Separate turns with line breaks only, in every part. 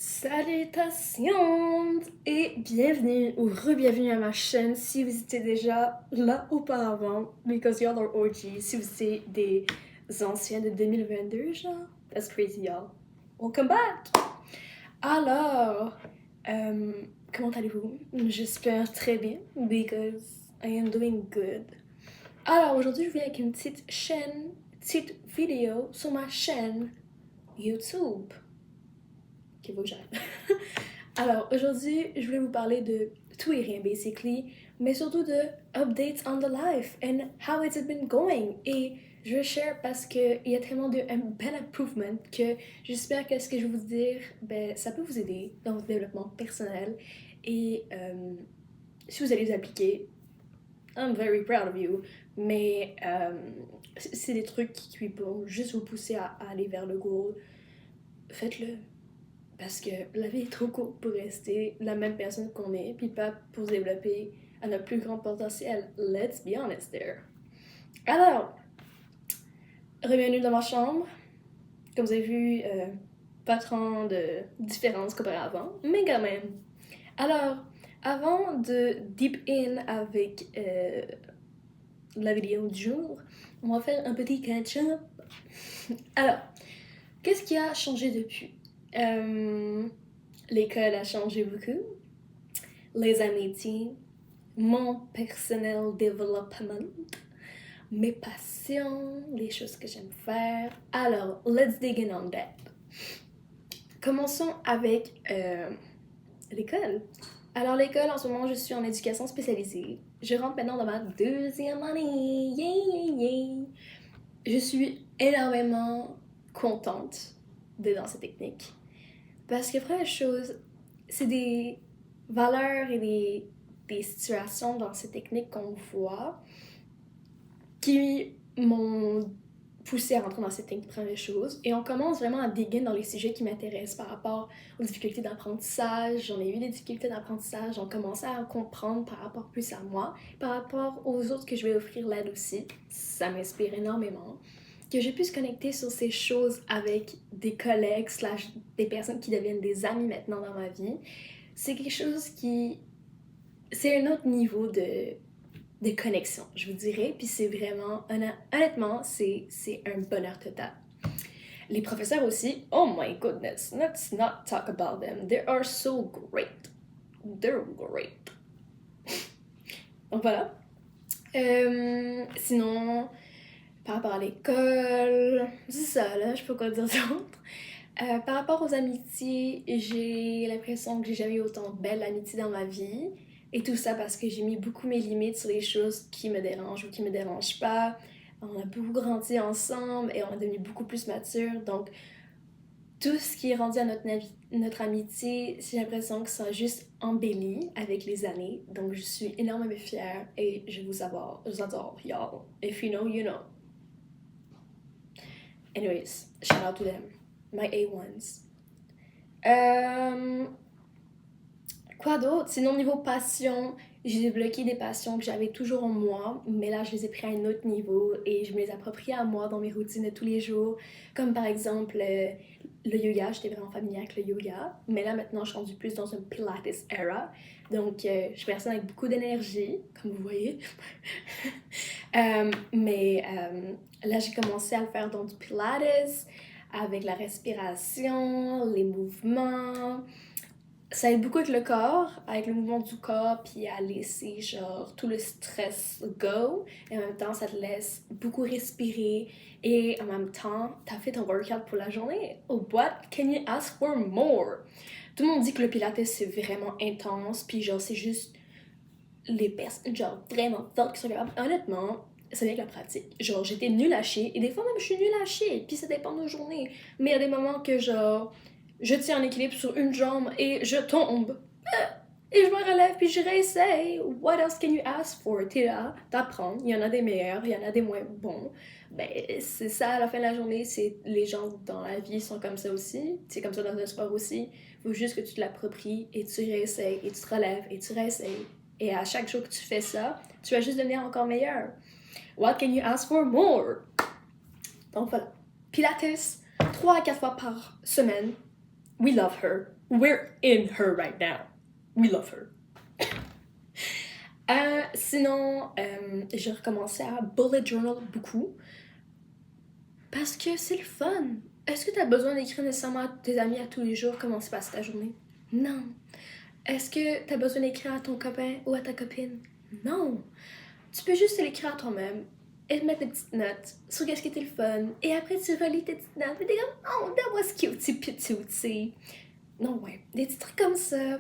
Salutations et bienvenue ou re-bienvenue à ma chaîne si vous étiez déjà là auparavant, because y'all are OG, si vous étiez des anciens de 2022, genre, that's crazy y'all. Welcome back! Alors, comment allez-vous? J'espère très bien, because I am doing good. Alors aujourd'hui je viens avec une petite vidéo sur ma chaîne YouTube. Qu'il faut que j'arrête. Alors, aujourd'hui, je voulais vous parler de tout et rien, basically, mais surtout de updates on the life and how it's been going. Et je veux share parce qu'il y a tellement de bel improvement que j'espère que ce que je vais vous dire, ben, ça peut vous aider dans votre développement personnel. Et si vous allez les appliquer, I'm very proud of you. Mais c'est des trucs qui vont juste vous pousser à aller vers le goal. Faites-le. Parce que la vie est trop courte pour rester la même personne qu'on est, puis pas pour se développer à notre plus grand potentiel. Let's be honest there. Alors, bienvenue dans ma chambre. Comme vous avez vu, pas tant de différence comparé à avant, mais quand même. Alors, avant de deep in avec la vidéo du jour, on va faire un petit catch-up. Alors, qu'est-ce qui a changé depuis? L'école a changé beaucoup, les amitiés, mon personnel development, mes passions, les choses que j'aime faire. Alors, let's dig in on that. Commençons avec l'école. Alors, l'école, en ce moment, je suis en éducation spécialisée. Je rentre maintenant dans ma deuxième année. Yeah! Je suis énormément contente d'être dans cette technique. Parce que, première chose, c'est des valeurs et des situations dans ces techniques qu'on voit qui m'ont poussé à rentrer dans cette technique, première chose. Et on commence vraiment à dégainer dans les sujets qui m'intéressent par rapport aux difficultés d'apprentissage. J'en ai eu des difficultés d'apprentissage, j'en commençais à comprendre par rapport plus à moi, par rapport aux autres que je vais offrir l'aide aussi. Ça m'inspire énormément. Que j'ai pu se connecter sur ces choses avec des collègues / des personnes qui deviennent des amis maintenant dans ma vie, c'est quelque chose qui... c'est un autre niveau de connexion, je vous dirais, puis c'est vraiment... honnêtement, c'est un bonheur total. Les professeurs aussi, oh my goodness, let's not talk about them. They are so great. They're great. Donc voilà. Sinon... par rapport à l'école, c'est ça là, je peux pas dire d'autre. Par rapport aux amitiés, j'ai l'impression que j'ai jamais eu autant de belles amitiés dans ma vie. Et tout ça parce que j'ai mis beaucoup mes limites sur les choses qui me dérangent ou qui me dérangent pas. On a beaucoup grandi ensemble et on est devenu beaucoup plus mature. Donc, tout ce qui est rendu à notre amitié, j'ai l'impression que ça a juste embelli avec les années. Donc, je suis énormément fière et je vous adore, y'all. If you know, you know. Anyways, shout out to them. My A1s. Quoi d'autre? Sinon, niveau passion, j'ai débloqué des passions que j'avais toujours en moi, mais là, je les ai pris à un autre niveau et je me les approprie à moi dans mes routines de tous les jours. Comme par exemple, le yoga, j'étais vraiment familière avec le yoga, mais là, maintenant, je suis rendue plus dans un Pilates era. Donc, je suis personne avec beaucoup d'énergie, comme vous voyez. Mais là, j'ai commencé à le faire dans du Pilates, avec la respiration, les mouvements. Ça aide beaucoup avec le corps, avec le mouvement du corps, puis à laisser genre tout le stress go. Et en même temps, ça te laisse beaucoup respirer. Et en même temps, t'as fait ton workout pour la journée. Oh, what can you ask for more? Tout le monde dit que le Pilates, c'est vraiment intense, puis genre, c'est juste les personnes genre vraiment fortes qui sont capables. Honnêtement, ça vient avec la pratique. Genre, j'étais nulle à chier, et des fois même, je suis nulle à chier, puis ça dépend de nos journées. Mais il y a des moments que genre... je tiens en équilibre sur une jambe et je tombe. Et je me relève puis je réessaye. What else can you ask for? T'es là, t'apprends. Il y en a des meilleurs, il y en a des moins bons. Ben, c'est ça, à la fin de la journée, c'est les gens dans la vie sont comme ça aussi. C'est comme ça dans le sport aussi. Faut juste que tu te l'appropries et tu réessayes et tu te relèves et tu réessayes. Et à chaque jour que tu fais ça, tu vas juste devenir encore meilleur. What can you ask for more? Donc voilà. Pilates, 3 à 4 fois par semaine. We love her. We're in her right now. We love her. Sinon, j'ai recommencé à bullet journal beaucoup parce que c'est le fun. Est-ce que tu as besoin d'écrire nécessairement à tes amis à tous les jours comment se passe ta journée? Non. Est-ce que tu as besoin d'écrire à ton copain ou à ta copine? Non. Tu peux juste l'écrire à toi-même et mettre des petites notes sur qu'est-ce qui était le fun. Et après, tu relis tes petites notes et t'es comme, oh, that was cute, petit. Non, ouais, des petits trucs comme ça.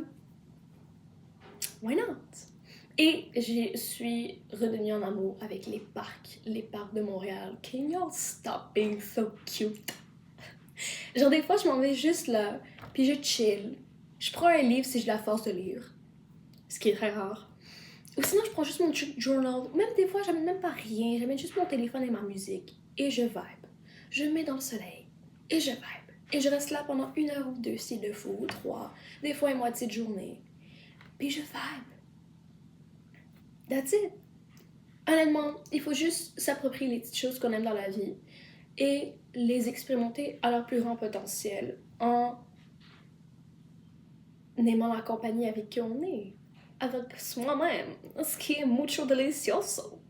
Why not? Et je suis redevenue en amour avec les parcs de Montréal. Can y'all stop being so cute? Genre des fois, je m'en vais juste là, puis je chill. Je prends un livre si j'ai la force de lire, ce qui est très rare. Ou sinon, je prends juste mon journal. Même des fois, j'amène même pas rien. J'amène juste mon téléphone et ma musique. Et je vibe. Je me mets dans le soleil. Et je vibe. Et je reste là pendant 1 heure ou 2 s'il le faut, ou 3. Des fois, une moitié de journée. Puis je vibe. That's it. Honnêtement, il faut juste s'approprier les petites choses qu'on aime dans la vie et les expérimenter à leur plus grand potentiel en aimant la compagnie avec qui on est. Avec soi-même, ce qui est mucho delicioso.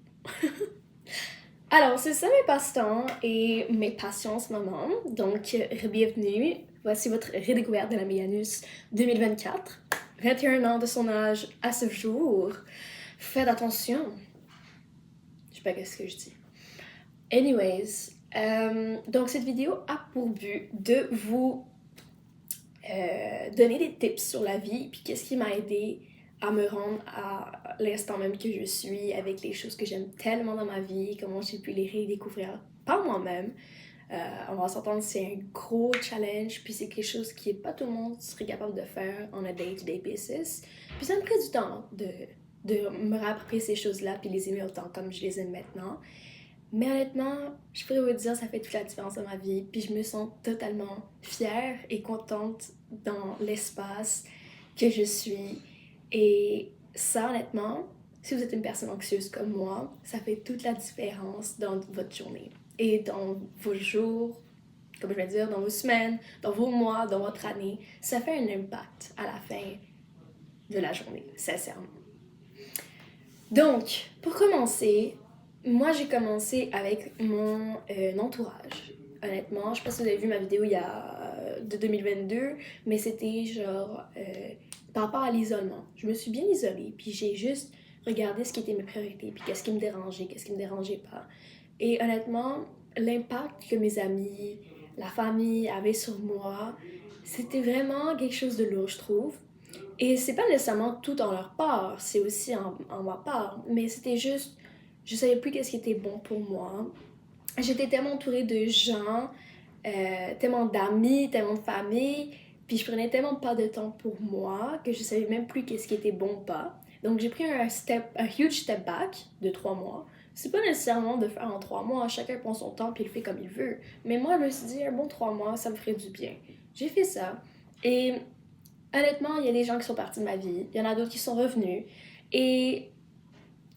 Alors, c'est ça mes passe-temps et mes passions en ce moment. Donc, bienvenue. Voici votre redécouverte de la Méganus 2024. 21 ans de son âge à ce jour. Faites attention. Je sais pas qu'est-ce que je dis. Anyways, donc cette vidéo a pour but de vous donner des tips sur la vie puis qu'est-ce qui m'a aidé à me rendre à l'instant même que je suis avec les choses que j'aime tellement dans ma vie, comment j'ai pu les redécouvrir par moi-même. On va s'entendre, c'est un gros challenge, puis c'est quelque chose qui est pas tout le monde serait capable de faire on a day-to-day basis. Puis ça me prend du temps de me réapproprier ces choses-là puis les aimer autant comme je les aime maintenant. Mais honnêtement, je pourrais vous dire, ça fait toute la différence dans ma vie. Puis je me sens totalement fière et contente dans l'espace que je suis. Et ça, honnêtement, si vous êtes une personne anxieuse comme moi, ça fait toute la différence dans votre journée. Et dans vos jours, comme je vais dire, dans vos semaines, dans vos mois, dans votre année. Ça fait un impact à la fin de la journée, sincèrement. Donc, pour commencer, moi j'ai commencé avec mon entourage. Honnêtement, je sais pas si vous avez vu ma vidéo de 2022, mais c'était genre par rapport à l'isolement. Je me suis bien isolée, puis j'ai juste regardé ce qui était mes priorités, puis qu'est-ce qui me dérangeait, qu'est-ce qui me dérangeait pas. Et honnêtement, l'impact que mes amis, la famille avaient sur moi, c'était vraiment quelque chose de lourd, je trouve. Et c'est pas nécessairement tout en leur part, c'est aussi en ma part, mais c'était juste, je savais plus qu'est-ce qui était bon pour moi. J'étais tellement entourée de gens, tellement d'amis, tellement de famille, puis je prenais tellement pas de temps pour moi que je savais même plus qu'est-ce qui était bon ou pas. Donc j'ai pris un huge step back de 3 mois. C'est pas nécessairement de faire en 3 mois, chacun prend son temps puis il le fait comme il veut. Mais moi, je me suis dit, un bon 3 mois, ça me ferait du bien. J'ai fait ça. Et honnêtement, il y a des gens qui sont partis de ma vie, il y en a d'autres qui sont revenus. Et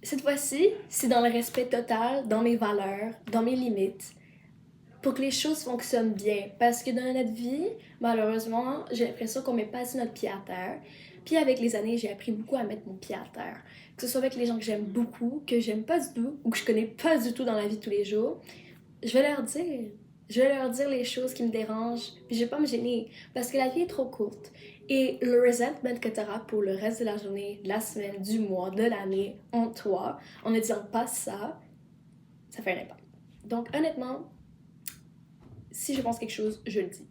cette fois-ci, c'est dans le respect total, dans mes valeurs, dans mes limites, pour que les choses fonctionnent bien. Parce que dans notre vie, malheureusement, j'ai l'impression qu'on met pas assez notre pied à terre. Puis avec les années, j'ai appris beaucoup à mettre mon pied à terre. Que ce soit avec les gens que j'aime beaucoup, que j'aime pas du tout, ou que je connais pas du tout dans la vie de tous les jours, je vais leur dire. Je vais leur dire les choses qui me dérangent, puis je vais pas me gêner, parce que la vie est trop courte. Et le resentment que tu auras pour le reste de la journée, de la semaine, du mois, de l'année, en toi, en ne disant pas ça, ça fait un impact. Donc honnêtement, si je pense quelque chose, je le dis.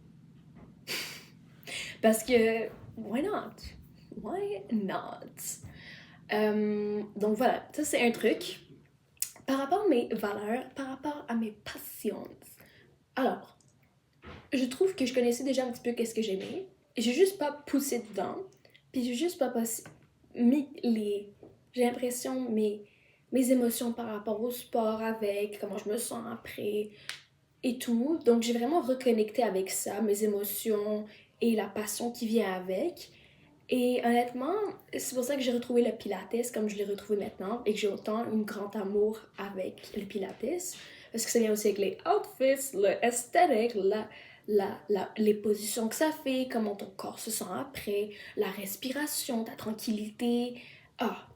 Parce que, why not? Why not? Donc voilà, ça c'est un truc. Par rapport à mes valeurs, par rapport à mes passions, alors, je trouve que je connaissais déjà un petit peu qu'est-ce que j'aimais. J'ai juste pas poussé dedans. Puis j'ai juste pas mis j'ai l'impression, mes émotions par rapport au sport avec, comment je me sens après et tout. Donc j'ai vraiment reconnecté avec ça, mes émotions et la passion qui vient avec. Et honnêtement, c'est pour ça que j'ai retrouvé le Pilates comme je l'ai retrouvé maintenant et que j'ai autant un grand amour avec le Pilates. Parce que ça vient aussi avec les outfits, le esthétique, les positions que ça fait, comment ton corps se sent après, la respiration, ta tranquillité. Ah,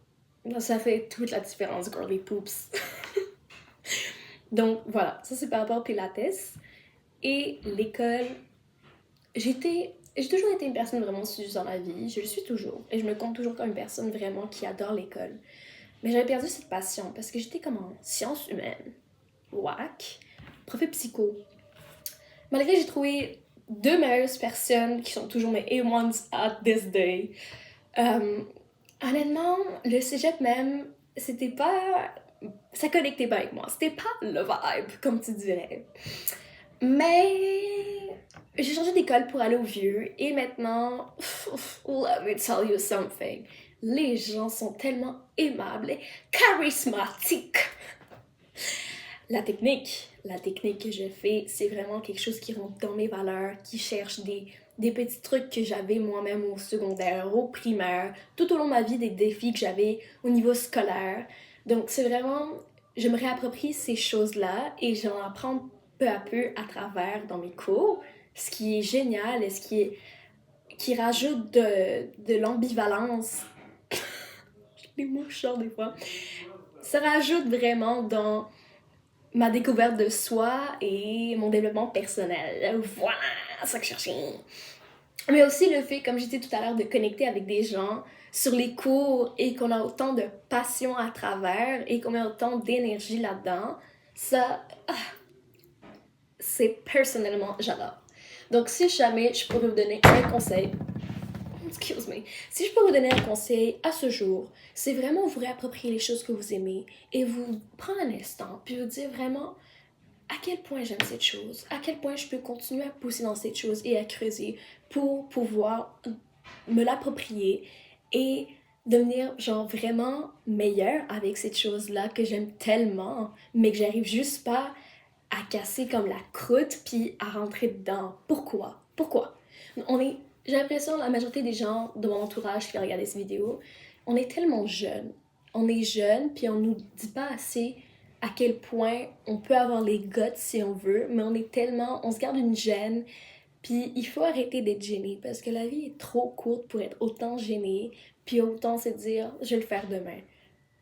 ça fait toute la différence, girly poops. Donc voilà, ça c'est par rapport au Pilates. Et l'école, j'ai toujours été une personne vraiment studieuse dans la vie, je le suis toujours. Et je me compte toujours comme une personne vraiment qui adore l'école. Mais j'avais perdu cette passion parce que j'étais comme en sciences humaines. Whack. Prof de psycho. Malgré que j'ai trouvé deux meilleures personnes qui sont toujours mes A1s at this day. Honnêtement, le cégep même, c'était pas... Ça connectait pas avec moi. C'était pas le vibe, comme tu dirais. Mais j'ai changé d'école pour aller au vieux et maintenant, let me tell you something. Les gens sont tellement aimables et charismatiques. La technique que je fais, c'est vraiment quelque chose qui rentre dans mes valeurs, qui cherche des petits trucs que j'avais moi-même au secondaire, au primaire, tout au long de ma vie, des défis que j'avais au niveau scolaire. Donc c'est vraiment, je me réapproprie ces choses-là et j'en apprends peu à peu à travers dans mes cours, ce qui est génial et qui rajoute de l'ambivalence. Les mots sortent des fois. Ça rajoute vraiment dans ma découverte de soi et mon développement personnel. Voilà, c'est ça que je cherchais. Mais aussi le fait, comme j'ai dit tout à l'heure, de connecter avec des gens sur les cours et qu'on a autant de passion à travers et qu'on met autant d'énergie là-dedans, ça, c'est personnellement, j'adore. Donc si jamais je pourrais vous donner un conseil, excuse me, si je peux vous donner un conseil à ce jour, c'est vraiment vous réapproprier les choses que vous aimez et vous prendre un instant puis vous dire vraiment à quel point j'aime cette chose, à quel point je peux continuer à pousser dans cette chose et à creuser pour pouvoir me l'approprier et devenir genre vraiment meilleure avec cette chose-là que j'aime tellement, mais que j'arrive juste pas à casser comme la croûte puis à rentrer dedans. Pourquoi? J'ai l'impression la majorité des gens de mon entourage qui regardent ces vidéos, on est tellement jeunes. On est jeunes puis on nous dit pas assez à quel point on peut avoir les guts si on veut, mais on se garde une gêne. Puis il faut arrêter d'être gêné parce que la vie est trop courte pour être autant gêné puis autant se dire je vais le faire demain.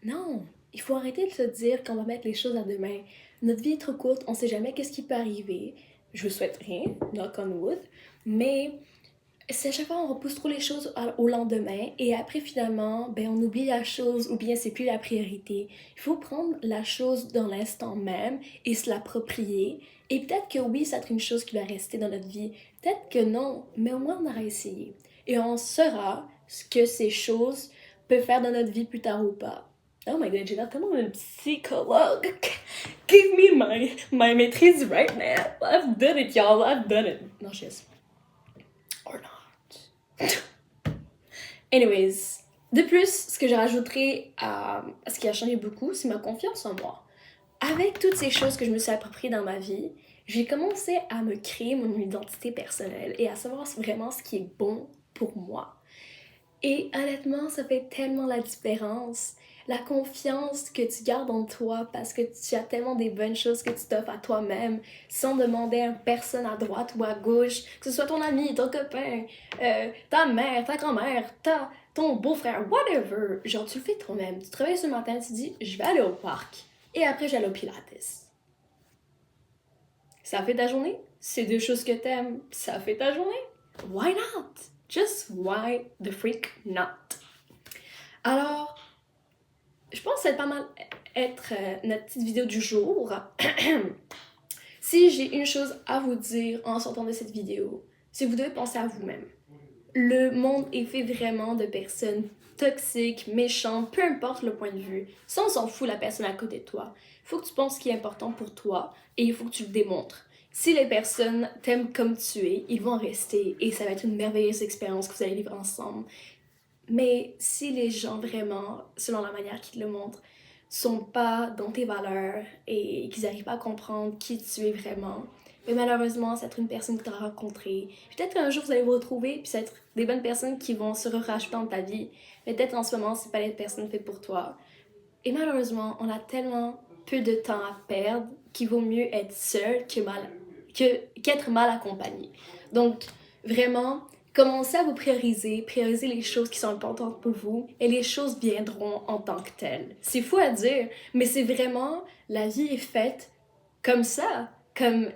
Non, il faut arrêter de se dire qu'on va mettre les choses à demain. Notre vie est trop courte, on sait jamais qu'est-ce qui peut arriver. Je vous souhaite rien, knock on wood, mais c'est à chaque fois on repousse trop les choses au lendemain et après finalement, ben on oublie la chose ou bien c'est plus la priorité. Il faut prendre la chose dans l'instant même et se l'approprier. Et peut-être que oui, ça va être une chose qui va rester dans notre vie. Peut-être que non, mais au moins on aura essayé. Et on saura ce que ces choses peuvent faire dans notre vie plus tard ou pas. Oh my god, j'ai l'air tellement un psychologue. Give me my maîtrise right now. I've done it, y'all. I've done it. Non, je sais. Or not. Anyways, de plus, ce que je rajouterais à ce qui a changé beaucoup, c'est ma confiance en moi. Avec toutes ces choses que je me suis appropriées dans ma vie, j'ai commencé à me créer mon identité personnelle et à savoir vraiment ce qui est bon pour moi. Et honnêtement, ça fait tellement la différence. La confiance que tu gardes en toi parce que tu as tellement des bonnes choses que tu t'offres à toi-même sans demander à personne à droite ou à gauche, que ce soit ton ami, ton copain, ta mère, ta grand-mère, ton beau-frère, whatever. Genre, tu le fais toi-même. Tu te réveilles ce matin, tu te dis, je vais aller au parc. Et après, j'allais au Pilates. Ça fait ta journée? C'est deux choses que t'aimes. Ça fait ta journée? Why not? Just why the freak not? Alors, je pense que ça va pas mal être notre petite vidéo du jour. Si j'ai une chose à vous dire en sortant de cette vidéo, c'est que vous devez penser à vous-même. Le monde est fait vraiment de personnes toxiques, méchantes, peu importe le point de vue. Ça, on s'en fout la personne à côté de toi. Il faut que tu penses ce qui est important pour toi et il faut que tu le démontres. Si les personnes t'aiment comme tu es, ils vont rester et ça va être une merveilleuse expérience que vous allez vivre ensemble. Mais si les gens vraiment, selon la manière qu'ils te le montrent, sont pas dans tes valeurs et qu'ils n'arrivent pas à comprendre qui tu es vraiment, mais malheureusement, ça va être une personne que tu as rencontrée. Peut-être qu'un jour, vous allez vous retrouver, puis ça va être des bonnes personnes qui vont se rajouter dans ta vie. Mais peut-être en ce moment, c'est pas les personnes faites pour toi. Et malheureusement, on a tellement peu de temps à perdre qu'il vaut mieux être seul qu'être mal accompagné. Donc, vraiment, commencez à vous prioriser les choses qui sont importantes pour vous et les choses viendront en tant que telles. C'est fou à dire, mais c'est vraiment, la vie est faite comme ça, comme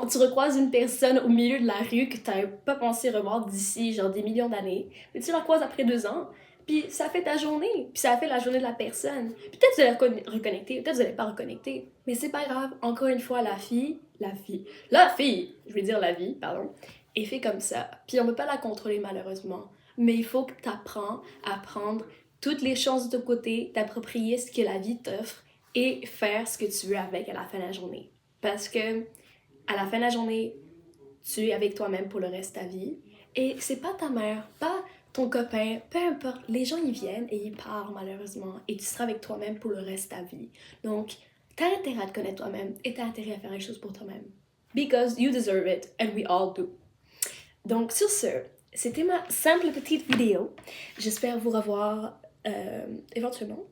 tu recroises une personne au milieu de la rue que tu n'avais pas pensé revoir d'ici genre des millions d'années, mais tu la croises après 2 ans, puis ça fait ta journée, puis ça fait la journée de la personne. Puis peut-être vous allez reconnecter, peut-être vous n'allez pas reconnecter, mais c'est pas grave. Encore une fois, la fille, je vais dire la vie, pardon, est fait comme ça. Puis on peut pas la contrôler malheureusement, mais il faut que tu apprennes à prendre toutes les chances de ton côté, t'approprier ce que la vie t'offre et faire ce que tu veux avec à la fin de la journée. Parce que à la fin de la journée, tu es avec toi-même pour le reste de ta vie. Et c'est pas ta mère, pas ton copain, peu importe. Les gens, ils viennent et ils partent, malheureusement. Et tu seras avec toi-même pour le reste de ta vie. Donc, t'as intérêt à te connaître toi-même et t'as intérêt à faire les choses pour toi-même. Because you deserve it, and we all do. Donc, sur ce, c'était ma simple petite vidéo. J'espère vous revoir éventuellement.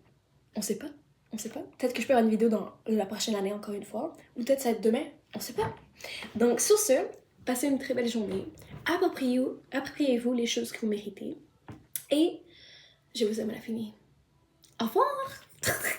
On sait pas. Peut-être que je peux avoir une vidéo dans la prochaine année encore une fois. Ou peut-être ça va être demain. On sait pas. Donc sur ce, passez une très belle journée. Appropriez-vous les choses que vous méritez. Et je vous aime à l'infini. Au revoir!